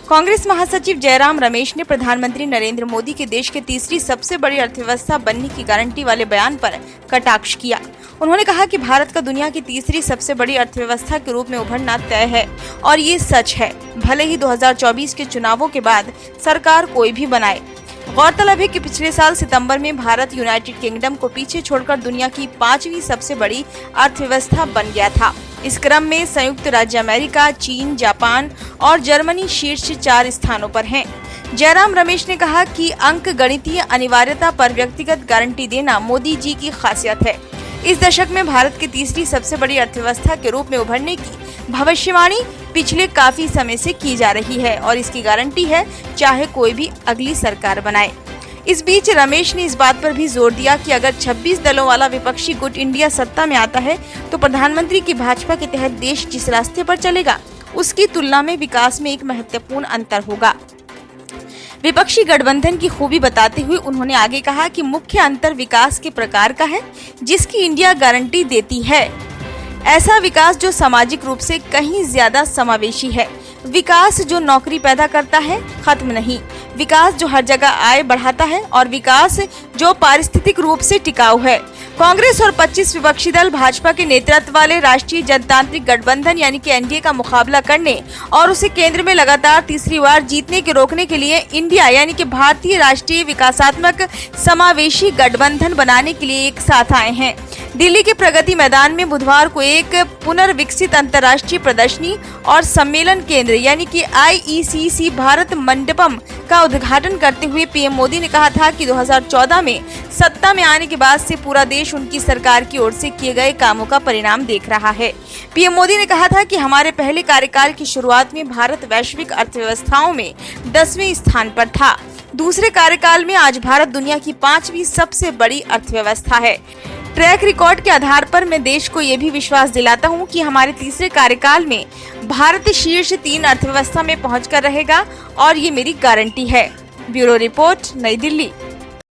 कांग्रेस महासचिव जयराम रमेश ने प्रधानमंत्री नरेंद्र मोदी के देश के तीसरी सबसे बड़ी अर्थव्यवस्था बनने की गारंटी वाले बयान पर कटाक्ष किया। उन्होंने कहा कि भारत का दुनिया की तीसरी सबसे बड़ी अर्थव्यवस्था के रूप में उभरना तय है और ये सच है, भले ही 2024 के चुनावों के बाद सरकार कोई भी बनाए। गौरतलब है कि पिछले साल सितंबर में भारत यूनाइटेड किंगडम को पीछे छोड़कर दुनिया की 5वीं सबसे बड़ी अर्थव्यवस्था बन गया था। इस क्रम में संयुक्त राज्य अमेरिका, चीन, जापान और जर्मनी शीर्ष 4 स्थानों पर हैं। जयराम रमेश ने कहा कि अंक गणितीय अनिवार्यता पर व्यक्तिगत गारंटी देना मोदी जी की खासियत है। इस दशक में भारत की तीसरी सबसे बड़ी अर्थव्यवस्था के रूप में उभरने की भविष्यवाणी पिछले काफी समय से की जा रही है और इसकी गारंटी है, चाहे कोई भी अगली सरकार बनाए। इस बीच रमेश ने इस बात पर भी जोर दिया कि अगर 26 दलों वाला विपक्षी गुट इंडिया सत्ता में आता है तो प्रधानमंत्री की भाजपा के तहत देश जिस रास्ते पर चलेगा उसकी तुलना में विकास में एक महत्वपूर्ण अंतर होगा। विपक्षी गठबंधन की खूबी बताते हुए उन्होंने आगे कहा कि मुख्य अंतर विकास के प्रकार का है जिसकी इंडिया गारंटी देती है। ऐसा विकास जो सामाजिक रूप से कहीं ज्यादा समावेशी है, विकास जो नौकरी पैदा करता है, खत्म नहीं, विकास जो हर जगह आय बढ़ाता है और विकास जो पारिस्थितिक रूप से टिकाऊ है। कांग्रेस और 25 विपक्षी दल भाजपा के नेतृत्व वाले राष्ट्रीय जनतांत्रिक गठबंधन यानी कि एनडीए का मुकाबला करने और उसे केंद्र में लगातार तीसरी बार जीतने के रोकने के लिए इंडिया यानी कि भारतीय राष्ट्रीय विकासात्मक समावेशी गठबंधन बनाने के लिए एक साथ आए हैं। दिल्ली के प्रगति मैदान में बुधवार को एक पुनर्विकसित अंतर्राष्ट्रीय प्रदर्शनी और सम्मेलन केंद्र यानी कि IECC भारत मंडपम का उद्घाटन करते हुए पीएम मोदी ने कहा था कि 2014 में सत्ता में आने के बाद से पूरा देश उनकी सरकार की ओर से किए गए कामों का परिणाम देख रहा है। पीएम मोदी ने कहा था कि हमारे पहले कार्यकाल की शुरुआत में भारत वैश्विक अर्थव्यवस्थाओं में 10वें स्थान पर था। दूसरे कार्यकाल में आज भारत दुनिया की 5वीं सबसे बड़ी अर्थव्यवस्था है। ट्रैक रिकॉर्ड के आधार पर मैं देश को ये भी विश्वास दिलाता हूँ कि हमारे तीसरे कार्यकाल में भारत शीर्ष 3 अर्थव्यवस्था में पहुंचकर रहेगा और ये मेरी गारंटी है। ब्यूरो रिपोर्ट, नई दिल्ली।